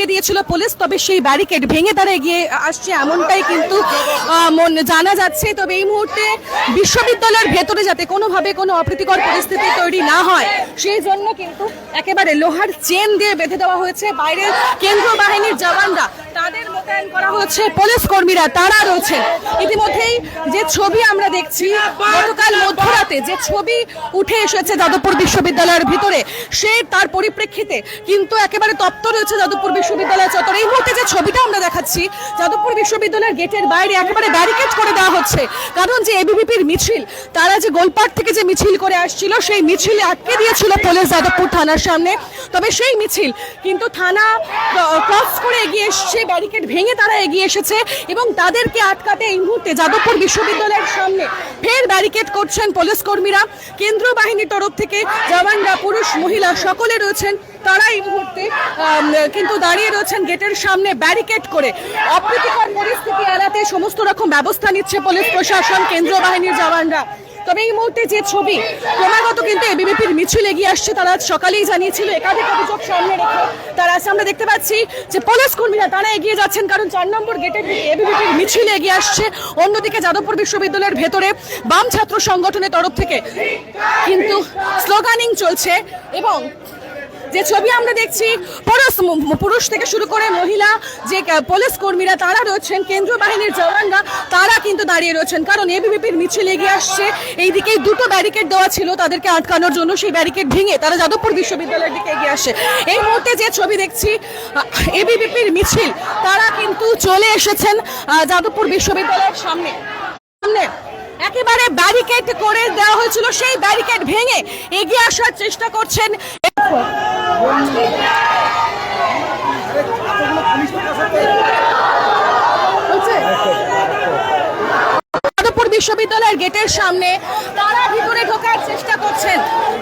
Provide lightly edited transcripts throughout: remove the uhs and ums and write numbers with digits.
আটকে দিয়েছিল পুলিশ, তবে সেই ব্যারিকেড ভেঙে তারা এগিয়ে আসছে এমনটাই কিন্তু জানা যাচ্ছে। তবে এই মুহূর্তে বিশ্ববিদ্যালয়ের ভেতরে যাতে কোনোভাবে কোনো অপ্রীতিকর পরিস্থিতি তৈরি না হয় সেই জন্য কিন্তু একেবারে লোহার চেন দিয়ে বেঁধে দেওয়া হয়েছে। বাইরে কেন্দ্রীয় বাহিনীর জওয়ানরা, তাদের মোতায়েন করা হচ্ছে, পুলিশ কর্মীরা তারা রয়েছেন। ইতিমধ্যেই যে ছবি আমরা দেখছি, গতকাল মধ্যরাতে যে ছবি উঠে এসেছে যাদবপুর বিশ্ববিদ্যালয়ের ভিতরে, তার পরিপ্রেক্ষিতে কিন্তু একেবারে তপ্ত রয়েছে যাদবপুর বিশ্ববিদ্যালয় চত্বর। এই মুহূর্তে যে ছবিটা আমরা দেখাচ্ছি, যাদবপুর বিশ্ববিদ্যালয়ের গেটের বাইরে একেবারে ব্যারিকেড করে দেওয়া হচ্ছে, কারণ যে এবিভিপির মিছিল, তারা যে গোলপাট থেকে যে মিছিল করে আসছিল সেই মিছিলে আটকে দিয়েছিল পুলিশ যাদবপুর থানার সামনে। তবে সেই মিছিল কিন্তু থানা ক্রস করে এগিয়ে এসছে, ব্যারিকেড ভেঙে তারা এগিয়ে এসেছে এবং তাদেরকে আটকাতে এই মুহূর্তে যাদবপুর বিশ্ববিদ্যালয়ের সামনে ফের ব্যারিকেড করছেন পুলিশ কর্মীরা। কেন্দ্রীয় বাহিনীর তরফ থেকে জওয়ানরা, পুরুষ মহিলা সকলে রয়েছেন, তারা এই মুহূর্তে কিন্তু দাঁড়িয়ে রয়েছেন গেটের সামনে ব্যারিকেড করে। অপ্রীতিকর পরিস্থিতি এড়াতে সমস্ত রকম ব্যবস্থা নিচ্ছে পুলিশ প্রশাসন, কেন্দ্রীয় বাহিনীর জওয়ানরা। তবে এই মুহূর্তে যে ছবি, ক্রমাগত কিন্তু এবিভিপির মিছিল এগিয়ে আসছে, তারা সকালেই জানিয়েছিল একাধিক অভিযোগ সামনে রেখে তারা আমরা দেখতে পাচ্ছি যে পুলিশ কর্মীরা তারা এগিয়ে যাচ্ছেন, কারণ 4 নম্বর গেটের দিকে এবিভিপির মিছিল এগিয়ে আসছে। অন্যদিকে যাদবপুর বিশ্ববিদ্যালয়ের ভেতরে বাম ছাত্র সংগঠনের তরফ থেকে কিন্তু স্লোগানিং চলছে এবং যে ছবি আমরা দেখছি, পুরুষ থেকে শুরু করে মহিলা যে পুলিশ কর্মীরা তারা রয়েছেন, কেন্দ্রীয় বাহিনীর জওয়ানরা তারা কিন্তু দাঁড়িয়ে রয়েছেন, কারণ এবিভিপির মিছিল এগিয়ে আসছে। এইদিকেই দুটো ব্যারিকেড দেওয়া ছিল তাদেরকে আটকানোর জন্য, সেই ব্যারিকেড ভেঙে তারা যাদবপুর বিশ্ববিদ্যালয়ের দিকে এগিয়ে আসছে। এই মুহূর্তে যে ছবি দেখছি, এবিভিপির মিছিল তারা কিন্তু চলে এসেছেন যাদবপুর বিশ্ববিদ্যালয়ের সামনে। একেবারে ব্যারিকেড করে দেওয়া হয়েছিল, সেই ব্যারিকেড ভেঙে এগিয়ে আসার চেষ্টা করছেন। যাদবপুর বিশ্ববিদ্যালয়ের গেটের সামনে তারা ভিতরে ঢোকার চেষ্টা করছেন।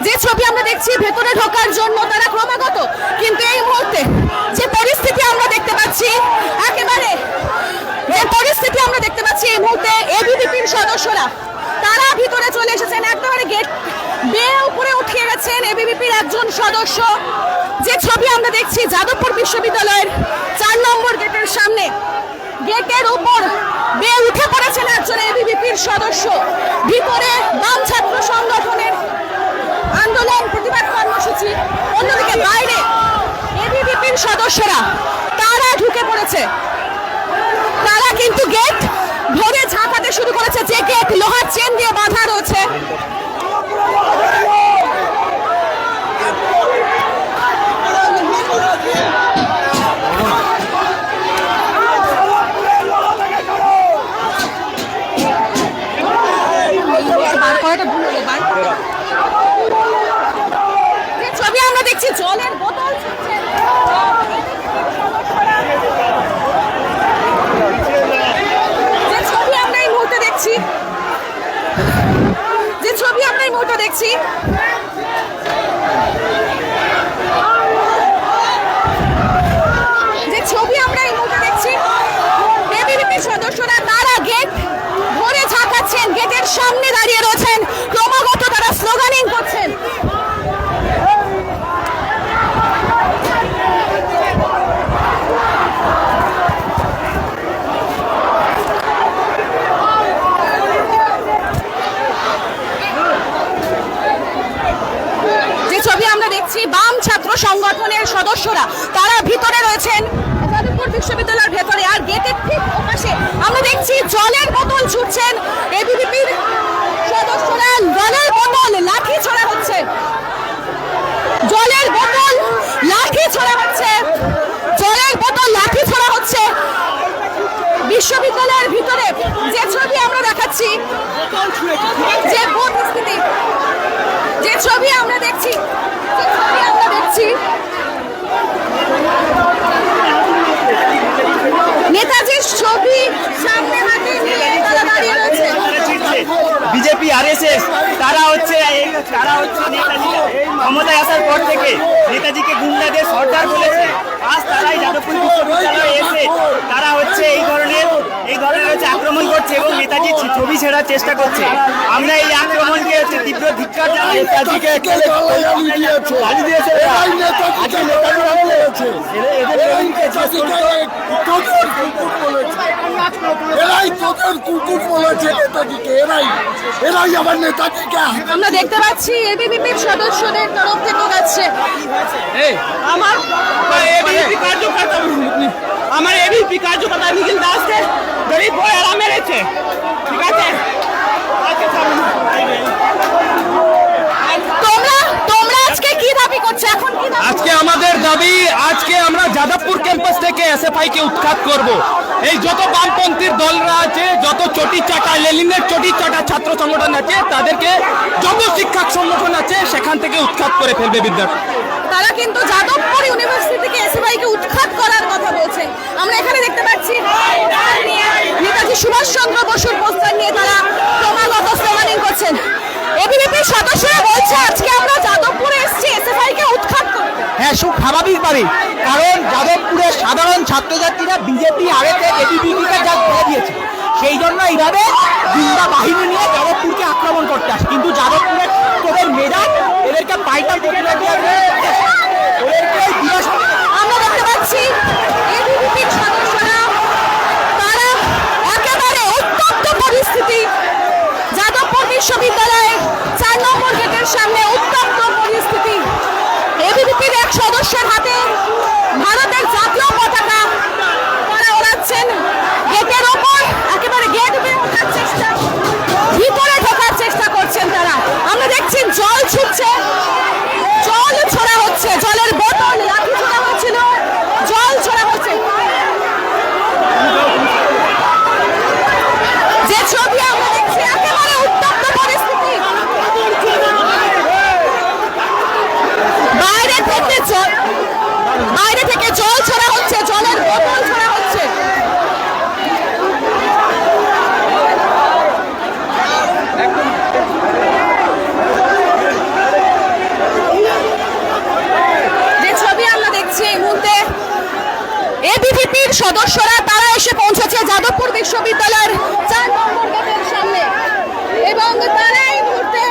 যে ছবি আমরা দেখছি, ভেতরে ঢোকার জন্য তারা ক্রমাগত, কিন্তু এই মুহূর্তে যে পরিস্থিতি আমরা দেখতে পাচ্ছি, একেবারে যে পরিস্থিতি আমরা দেখতে পাচ্ছি এই মুহূর্তে, এবিভিপির সদস্যরা তারা ভিতরে চলে এসেছেন, একেবারে গেট বেয়ে উপরে উঠিয়ে গেছেন এবিভিপির একজন সদস্য। যে ছবি আমরা দেখছি, যাদবপুর বিশ্ববিদ্যালয়ের 4 নম্বর গেটের সামনে, গেটের উপর বেয়ে উঠে পড়েছেন একজন এবিভিপির সদস্য। ভিতরে বাম ছাত্র সংগঠনের আন্দোলন প্রতিবাদ কর্মসূচি, অন্যদিকে বাইরে এবিভিপির সদস্যরা তারা ঢুকে পড়েছে। তারা কিন্তু গেট ধরে ঝাঁকাতে শুরু করেছে, যে গেট লোহার চেন দিয়ে বাঁধা রয়েছে। ছবি আমরা দেখছি, জলের বোতল ছুটছে। যে ছবি আমরা এই মুহূর্তে দেখছি, যে ছবি আমরা এই মুহূর্তে দেখছি, যে ছবি আমরা এই মুহূর্তে দেখছি, এবিভিপির সদস্যরা তারা গেট ধরে ঝাঁকাচ্ছেন, গেটের সামনে দাঁড়িয়ে রয়েছেন, ক্রমাগত তারা স্লোগানিং করছেন। যে ছবি আমরা দেখছি, বাম ছাত্র সংগঠনের সদস্যরা তারা ভিতরে রয়েছেন যাদবপুর বিশ্ববিদ্যালয়ের ভেতরে, আর গেটের ঠিক পাশে আমরা দেখছি জলের বোতল ছুটছেন এবিভিপির সদস্যরা। জলের বোতল, লাঠি ছোড়া হচ্ছে, জলের বোতল লাঠি ছোড়া হচ্ছে, জলের বোতল লাঠি ছোড়া হচ্ছে বিশ্ববিদ্যালয়ের ভিতরে। যে ছবি আমরা দেখাচ্ছি, যে পরিস্থিতি, যে ছবি আমরা দেখছি, যে ছবি আমরা দেখছি, নেতাজির ছবি সামনে হাতে নিয়ে তারা দাঁড়িয়ে রয়েছে। বিজেপি আরএসএস তারা হচ্ছে নেতাজি ক্ষমতায় আসার পর থেকে নেতাজিকে গুন্ডাদের সর্দার বলেছে। আজ তারাই যাদবপুর বিশ্ববিদ্যালয়ে এসে তারা হচ্ছে এই ধরনের হচ্ছে আক্রমণ করছে এবং নেতাজির ছবি ছেঁড়ার চেষ্টা করছে। আমরা এই আক্রমণকে তীব্র ধিক্কার জানাই। নেতাজিকে গালি দিয়েছে, এরাই নেতাজিকে গালি দিয়েছে, এরাই তোদের কুকুর বলেছে নেতাজিকে, এরাই আমার নেতাজিকে। আমরা দেখতে পাচ্ছি এবিভিপির সদস্যদের তরফ থেকে যাচ্ছে আমার এবিপি কার্যকর্তা নিখিল দাসকে গরিব ভয়েরা মেরেছে, ঠিক আছে? তোমরা আজকে কি দাবি করছো? এখন কি দাবি? আজকে আমাদের দাবি, আজকে আমরা যাদবপুর ক্যাম্পাস থেকে এসএফআই কে উৎখাত করব। এই যত বামপন্থীর দলরা আছে, যত চটি চাটা লেলিনের চটি চাটা ছাত্র সংগঠন আছে, তাদেরকে যত শিক্ষক সংগঠন আছে সেখান থেকে উৎখাত করে ফেলবে বিদ্যার্থী। তারা কিন্তু যাদবপুর ইউনিভার্সিটি থেকে এসএফআই কে উৎখাত করার কথা বলছে। আমরা এখানে দেখতে পাচ্ছি নেতাজি সুভাষচন্দ্র বসুর পোস্টার নিয়ে তারা ক্রমাগত স্লোগানিং করছেন। এবিভিপির সদস্যরা বলছে আজকে আমরা যাদবপুরে এসেছি এসএফআই কে উৎখাত করতে। হ্যাঁ, খুব স্বাভাবিকভাবেই, কারণ যাদবপুরের সাধারণ ছাত্রছাত্রীরা বিজেপি আরেতে এবিভিপিকে যা ধরে দিয়েছে, সেই জন্য এইভাবে গুন্ডা বাহিনী নিয়ে যাদবপুরকে আক্রমণ করতে আসে। কিন্তু যাদবপুরের তোদের মেধা এদেরকে পাল্টা দিকে আমরা দেখতে পাচ্ছি এবিভিপির সদস্যরা তারা একেবারে উত্তপ্ত পরিস্থিতি। যাদবপুর বিশ্ববিদ্যালয়ে 4 নম্বর গেটের সামনে উত্তপ্ত পরিস্থিতি। এবিভিপির এক সদস্যের হাতে ভারতের জাতীয় পতাকা তারা ওড়াচ্ছেন। গেটের ওপর একেবারে গেট বেয়ে ওঠার চেষ্টা, ভিতরে ঢোকার চেষ্টা করছেন তারা। আমরা দেখছি জল ছুটছে, জল ছোড়া হচ্ছে, জলের বোতল লাঠি ছোড়া হচ্ছিল, জল ছোড়া হচ্ছে। যে ছবি আমরা দেখছি একেবারে উত্তপ্ত পরিস্থিতি। বাইরে থেকে জল ছোড়া হচ্ছে, জলের বোতল ছোড়া হচ্ছে। যে ছবি আমরা দেখছি এই মুহূর্তে এবিভিপির সদস্যরা তারা এসে পৌঁছেছে যাদবপুর বিশ্ববিদ্যালয়ের 4 নম্বর গেটের সামনে এবং তারা এই মুহূর্তে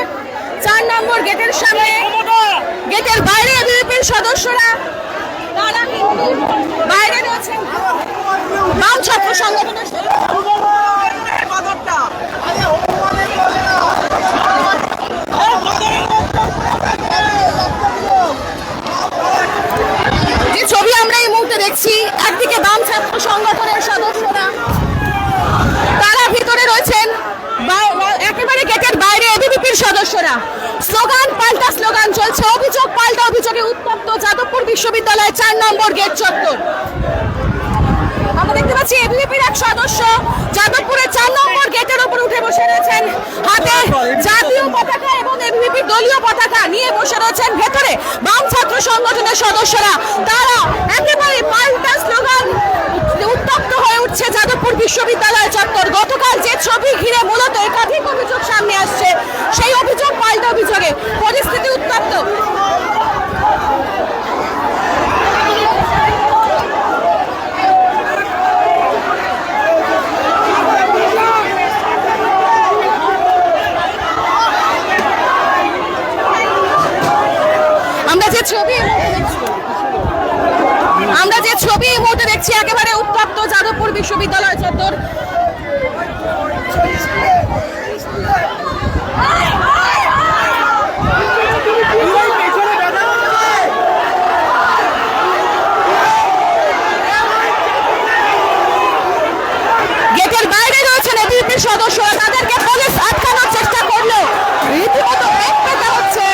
4 নম্বর গেটের সামনে, গেটের বাইরে এবিভিপির সদস্যরা তারা কিন্তু বাইরে রয়েছেন। বাম ছাত্র সংগঠনের যে ছবি আমরা এই মুহূর্তে দেখছি, একদিকে বাম ছাত্র সংগঠনের সদস্যরা তারা ভিতরে রয়েছেন, একেবারে গেটের বাইরে এবিভিপির সদস্যরা। স্লোগান পাল্টা স্লোগান চলছে, অভিযোগ পাল্টা অভিযোগে উত্তপ্ত যাদবপুর বিশ্ববিদ্যালয়ের 4 নম্বর গেট চত্বর। আমরা দেখতে পাচ্ছি এবিভিপির এক সদস্য যাদবপুরের 4 নম্বর গেটের উপর উঠে বসে রয়েছেন, হাতে জাতীয় পতাকা এবং এবিভিপির দলীয় পতাকা নিয়ে বসে রয়েছেন। ভেতরে বাম ছাত্র সংগঠনের সদস্যরা তারা একেবারে পাল্টা স্লোগান, উত্তপ্ত হয়ে উঠছে যাদবপুর বিশ্ববিদ্যালয় চত্বর। গতকাল যে ছবি ঘিরে মূলত একাধিক অভিযোগ সামনে আসছে, সেই অভিযোগ পাল্টা অভিযোগে পরিস্থিতি উত্তপ্ত। আমরা যে ছবি এই মুহূর্তে দেখছি একেবারে উত্তপ্ত যাদবপুর বিশ্ববিদ্যালয় চত্বর। গেটের বাইরে রয়েছেন এবিভিপির সদস্যরা, তাদেরকে পুলিশ আটকানোর চেষ্টা করলো, রীতিমতো বেগ পেতে হচ্ছে।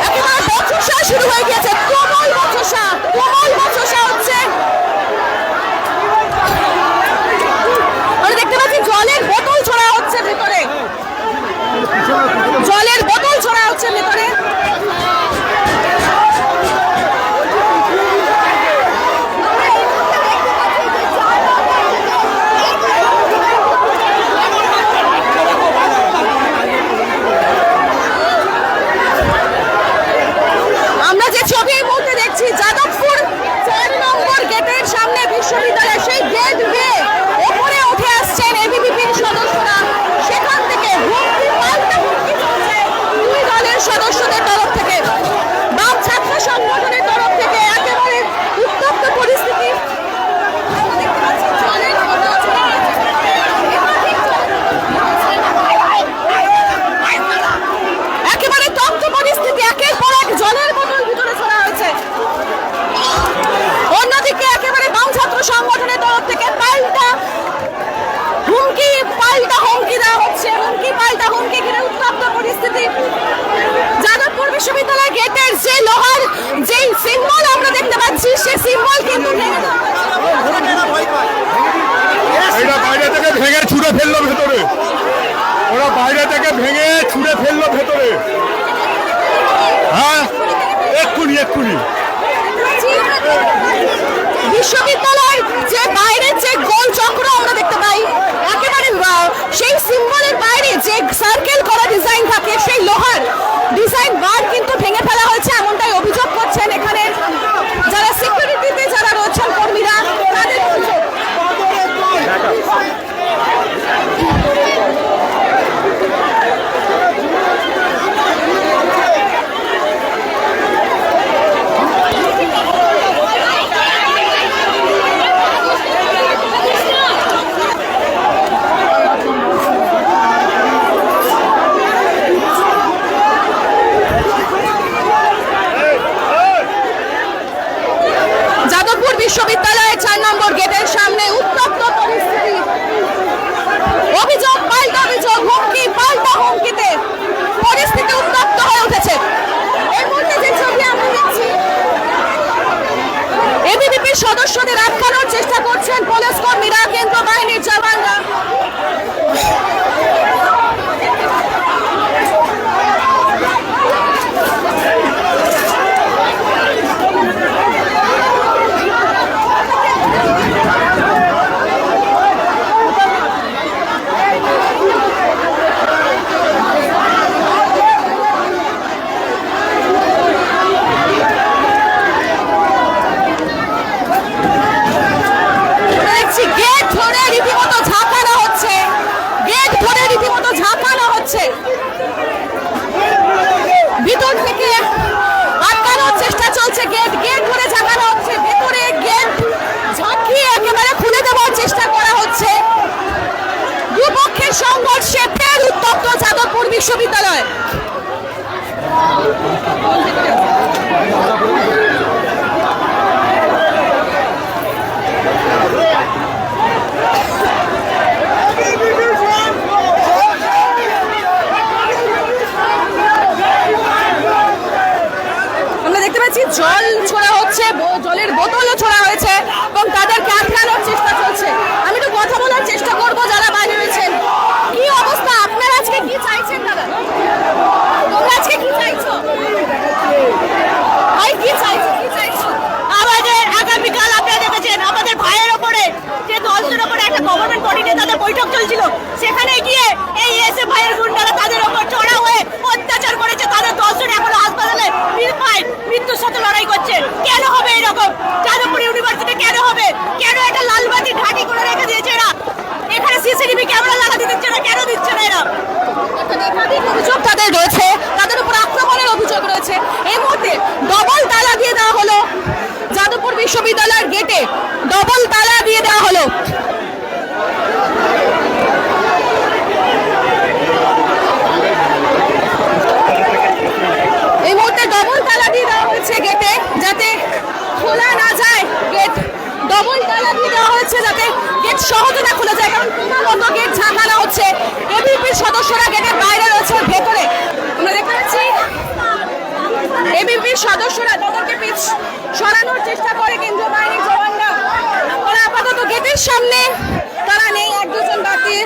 একেবারে বচসা শুরু হয়ে গেছে, কোমল বচসা হচ্ছে। আমরা দেখতে পাচ্ছি জলের বোতল ছোড়া হচ্ছে ভিতরে, জলের বোতল ছোড়া হচ্ছে ভিতরে। বিশ্ববিদ্যালয়ের যে বাইরে যে গোল চক্র আমরা দেখতে পাই, একেবারে সেই সিম্বলের বাইরে যে সার্কেল করা ডিজাইন থাকে, সেই লোহার ডিজাইন বার কিন্তু ভেঙে ফেলা হয়েছে, এমনটাই অভিযোগ করছেন এখানে যারা সিকিউরিটিতে যারা রয়েছেন কর্মীরা তাদের অভিযোগ। যাদবপুর বিশ্ববিদ্যালয়ের 4 নম্বর গেটের সামনে উত্তপ্ত পরিস্থিতি, অভিযোগ পাল্টা অভিযোগ, হুমকি পাল্টা হুমকিতে পরিস্থিতি উত্তপ্ত হয়ে উঠেছে। এই মুহূর্তে যে ছবি আমরা দেখছি, এবিভিপির সদস্যদের আটকানোর চেষ্টা করছেন পুলিশ কর্মীরা, কেন্দ্র বাহিনীর জওয়ানরা। গেট ধরে রীতিমতো ঝাঁকানো হচ্ছে, গেট ধরে রীতিমতো ঝাঁকানো হচ্ছে, ভিতর থেকে আটকানোর চেষ্টা চলছে, গেট গেট ধরে ঝাঁকানো হচ্ছে, ভেতরে গেট ঝাঁকিয়ে একেবারে খুলে দেওয়ার চেষ্টা করা হচ্ছে। দুপক্ষের সংঘর্ষে ফের উত্তপ্ত যাদবপুর বিশ্ববিদ্যালয়। জল ছোড়া হচ্ছে, জলের বোতলও ছোড়া হয়েছে এবং তাদেরকে আটকানোর চেষ্টা চলছে। আমি একটু কথা বলার চেষ্টা করবো যারা বাইরে রয়েছেন। কি অবস্থা, আপনারা আজকে কি চাইছেন? দাদা, তোমরা আজকে কি চাইছো? ভাই কি চাইছো, কি চাইছো? আমাদের আগামীকাল আপনারা দেখেছেন আমাদের ভাইয়ের ওপরে যে দলদের ওপরে একটা গভর্নমেন্ট বডি নেতাদের বৈঠক চলছিল, সেখানে গিয়ে এই এসে ভাইয়ের গুন্ডারা তাদের ওপর চড়া হয়ে অত্যাচার করেছে। তাদের 10 জন এখনো হাসপাতালে মৃত্যুর সাথে লড়াই করছে। কেন হবে এরকম? যাদবপুর ইউনিভার্সিটি কেন হবে? কেন একটা লালবাতি ঢাকি করে রেখে দিয়েছে এরা? এখানে সিসিটিভি ক্যামেরা লাগাতে দিচ্ছে না, কেন দিচ্ছে না এরা? অভিযোগ তাদের রয়েছে, তাদের উপর আক্রমণের অভিযোগ রয়েছে। এই মুহূর্তে ডবল তালা দিয়ে দেওয়া হলো যাদবপুর বিশ্ববিদ্যালয়ের গেটে, ডবল তালা দিয়ে দেওয়া হলো। এই মুহূর্তে ডবল তালা দিয়ে দেওয়া হয়েছে গেটে, যাতে খোলা না যায়। গেট ডবল তালা দিয়ে দেওয়া হয়েছে যাতে গেট সহজে না খোলা যায়, কারণ ক্রমাগত গেট ঝাঁকানো হচ্ছে। এবিভিপির সদস্যরা গেটের বাইরে রয়েছে, ভেতরে আমরা দেখতে পাচ্ছি এবিভিপির সদস্যরা তাদেরকে পিছ সরানোর চেষ্টা করে কেন্দ্রীয় বাহিনীর জওয়ানরা। তারা আপাতত গেটের সামনে তারা নেই, 1-2 বাদ দিয়ে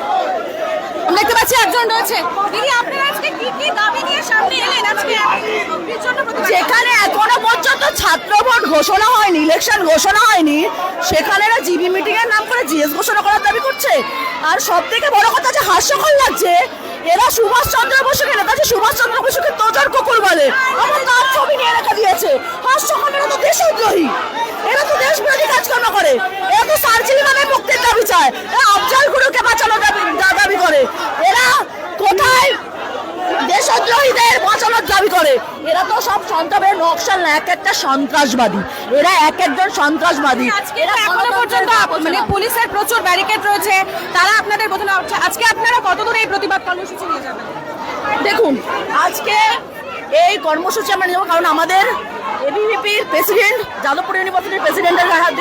দেখতে পাচ্ছি একজন রয়েছে। দিদি, আপনারা আজকে কি কি দাবি নিয়ে সামনে এলেন? আজকে যেখানে এখনো পর্যন্ত ছাত্র ভোট ঘোষণা হয়নি, ইলেকশন ঘোষণা হয়নি, সেখানে এরা জিবি মিটিং এর নাম করে জিএস ঘোষণা করার দাবি করছে। আর সব থেকে বড় কথা যে হাস্যকর লাগছে, এরা সুভাষচন্দ্র বসুকে, নেতাজি সুভাষচন্দ্র বসুকে তোজার কুকুর বলে, আমার তার ছবি নিয়ে রেখে দিয়েছে। হাস্যকর, এরা তো দেশদ্রোহী, এরা তো দেশবিরোধী কাজকর্ম করে, এরা তো সার্জিলি নামে মুক্তির দাবি চায়, এরা আফজাল গুরুকে বাঁচানোর দাবি করে, এরা কোথায় দেশদ্রোহীদের বাঁচানোর দাবি করে। এরা তো সব সন্ত্রাসের নকশাল না, এক একটা সন্ত্রাসবাদী, এরা এক একজন সন্ত্রাসবাদী। এরা এখনো পর্যন্ত মানে পুলিশের প্রচুর ব্যারিকেড রয়েছে, তারা আপনাদের বোঝানো। আজকে আপনারা কতদূর এই প্রতিবাদ কর্মসূচি নিয়ে যাবেন? দেখুন, আজকে এই কর্মসূচি আমরা নেব কারণ আমাদের এবিভিপির প্রেসিডেন্ট, যাদবপুর ইউনিভার্সিটির প্রেসিডেন্টের গায়ে হাত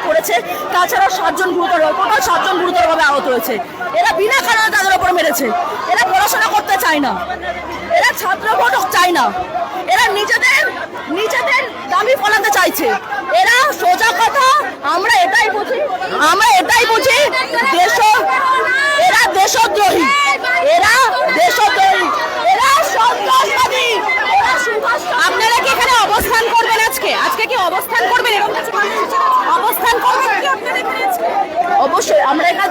করেছে, তাছাড়া 7 জন গুরুতর, টোটাল 7 জন গুরুতরভাবে আহত হয়েছে। এরা বিনা কারণে তাদের উপর মেরেছে। এরা পড়াশোনা করতে চায় না, এরা ছাত্র ভোট চায় না, এরা নিজেদের দাবি ফলাতে চাইছে। এরা সোজা কথা, আমরা এটাই বুঝি এরা দেশদ্রোহী, এরা দেশদ্রোহী, এরা সন্ত্রাসবাদী। আপনারা কি এখানে অবস্থান করবেন? আজকে কি অবস্থান করবেন? এরকম কিছু অবস্থান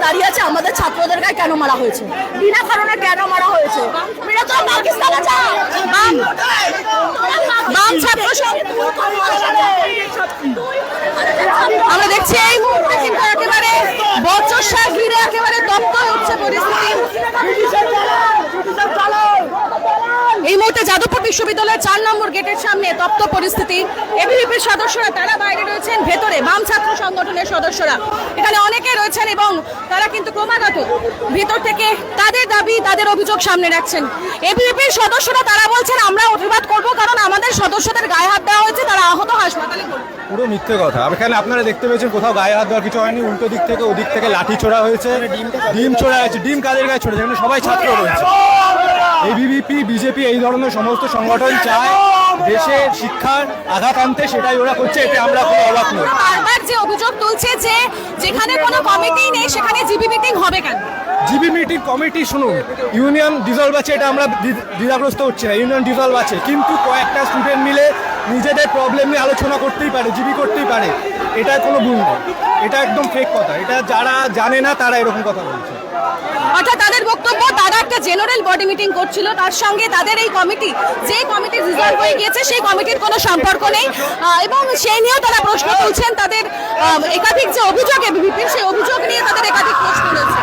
দাঁড়িয়ে আছে আমাদের ছাত্রদের গায়ে কেন মারা হয়েছে, বিনা কারণে কেন মারা হয়েছে। এরা তো পাকিস্তানে যায়। বাম ছাত্র আমরা দেখছি এই মুহূর্তে কিন্তু একেবারে বচসা ঘিরে একেবারে তপ্ত হচ্ছে পরিস্থিতি। এই মুহূর্তে যাদবপুর বিশ্ববিদ্যালয়ের 4 নম্বর গেটের সামনে তপ্ত পরিস্থিতি। এবিভিপির সদস্যরা তারা বাইরে রয়েছেন, ভেতরে বাম ছাত্র সংগঠনের সদস্যরা এখানে অনেকে রয়েছেন এবং তারা কিন্তু ক্রমাগত ভেতর থেকে তাদের দাবি তাদের অভিযোগ সামনে রাখছেন। এবিভিপির সদস্যরা তারা বলছেন আমরা প্রতিবাদ করব কারণ আমাদের সদস্যদের গায়ে হাত দেওয়া হয়েছে, তারা আহত হাসপাতালে ভর্তি। পুরো মিথ্যে কথা। এখানে আপনারা দেখতে পেয়েছেন কোথাও গায়ে হাত দেওয়ার কিছু হয়নি, উল্টো দিক থেকে ওদিক থেকে লাঠি ছোড়া হয়েছে, ডিম ছোড়া হয়েছে। ডিম কাদের গায়ে ছোড়েছে? এখানে সবাই ছাত্র রয়েছে। এবিভিপি, বিজেপি এই ধরনের সমস্ত সংগঠন চায় দেশের শিক্ষার আঘাত আনতে, সেটাই ওরা করছে, এতে আমরা কোনো অবাক নই। বারবার যে অভিযোগ তুলছে যে যেখানে কোনো কমিটি নেই সেখানে জিবি মিটিং হবে কেন? জিবি মিটিং কমিটি শুনুন, ইউনিয়ন ডিজলভ আছে, এটা আমরা দ্বিধাগ্রস্ত হচ্ছে না, ইউনিয়ন ডিজলভ আছে, কিন্তু কয়েকটা স্টুডেন্ট মিলে নিজেদের প্রবলেম নিয়ে আলোচনা করতেই পারে, জিবি করতেই পারে, এটা কোনো ভুল নয়, এটা একদম ফেক কথা। এটা যারা জানে না তারা এরকম কথা বলছে। অর্থাৎ তাদের বক্তব্য তারা একটা জেনারেল বডি মিটিং করছিল, তার সঙ্গে তাদের এই কমিটি যে কমিটি রিজলভ হয়ে গিয়েছে সেই কমিটির কোনো সম্পর্ক নেই এবং সেই নিয়েও তারা প্রশ্ন তুলছেন। তাদের একাধিক যে অভিযোগ এবিভিপির, সেই অভিযোগ নিয়ে তাদের একাধিক প্রশ্ন রয়েছে।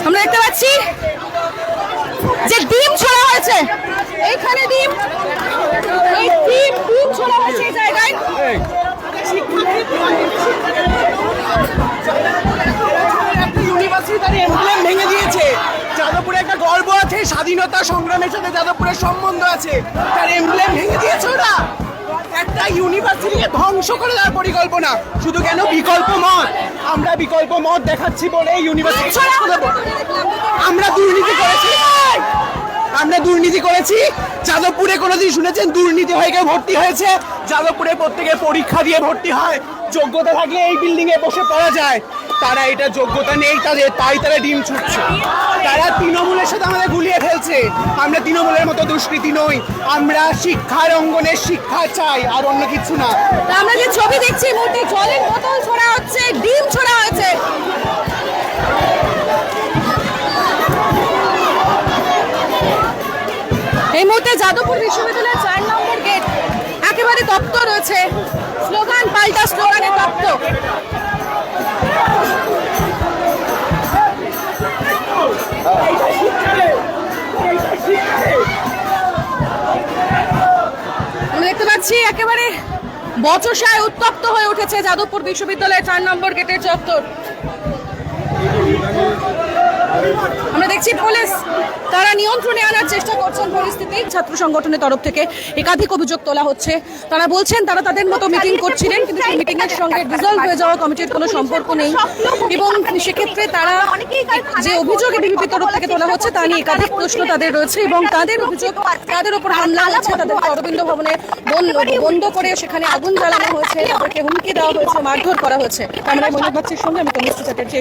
আমরা দেখতে পাচ্ছি যে ডিম ছোড়া হয়েছে, এইখানে ডিম, এই ডিম ছোড়া হয়েছে এই জায়গায়। ইউনিভার্সিটি তার এমব্লেম ভেঙে দিয়েছে। যাদবপুরে একটা গর্ব আছে, স্বাধীনতা সংগ্রামের সাথে যাদবপুরের সম্বন্ধ আছে, তার এমব্লেম ভেঙে দিয়েছে ওরা। একটা ইউনিভার্সিটিকে ধ্বংস করে দেওয়ার পরিকল্পনা। শুধু কেন? বিকল্প মত। আমরা বিকল্প মত দেখাচ্ছি বলে ইউনিভার্সিটি আমরা দুর্নীতি করেছি। আমরা দুর্নীতি করেছি। যাদবপুরে কোনোদিন শুনেছেন দুর্নীতি হয়ে কেউ ভর্তি হয়েছে? যাদবপুরে প্রত্যেকে পরীক্ষা দিয়ে ভর্তি হয়, যোগ্যতা থাকলে এই বিল্ডিং এ বসে পড়া যায়। তারা এটা যোগ্যতা নেই তাদের, তাই তারা ডিম ছুটছে। তারা তৃণমূলের সাথে আমাদের গুলিয়ে ফেলছে। আমরা তৃণমূলের মতো দুষ্কৃতী নই, আমরা শিক্ষার অঙ্গনের শিক্ষা চাই, আর অন্য কিছু না। আমরা যে ছবি দেখছি মুহূর্তে জলের বোতল ছোড়া হচ্ছে, ডিম ছোড়া হয়েছে। এই মুহূর্তে যাদবপুর বিশ্ববিদ্যালয়ের 4 নম্বর গেট একেবারে তপ্ত রয়েছে, স্লোগান পাল্টা স্লোগানে তপ্ত। আমরা দেখতে পাচ্ছি একেবারে বচসায় উত্তপ্ত হয়ে উঠেছে যাদবপুর বিশ্ববিদ্যালয়ের 4 নম্বর গেটের চত্বর। আমরা দেখছি পুলিশ তারা নিয়ন্ত্রণে আনার চেষ্টা করছেন পরিস্থিতি। ছাত্র সংগঠনের তরফ থেকে একাধিক অভিযোগ তোলা হচ্ছে। তারা বলছেন তারা তাদের মতো মিটিং করছিলেন, কিন্তু সেই মিটিং এর সঙ্গে ডিজলভ হয়ে যাওয়া কমিটির কোনো সম্পর্ক নেই এবং সেক্ষেত্রে তারা যে অভিযোগ এবিভিপি তরফ থেকে তোলা হচ্ছে তা নিয়ে একাধিক প্রশ্ন তাদের রয়েছে এবং তাদের অভিযোগ তাদের উপর হামলা হচ্ছে, তাদেরকে অরবিন্দ ভবনে বন্ধ করে সেখানে আগুন জ্বালানো হয়েছে, তাদেরকে হুমকি দেওয়া হয়েছে, মারধর করা হয়েছে। আমরা মনোজ বাচ্চির সঙ্গে আমি তনুশ্রী চ্যাটার্জি।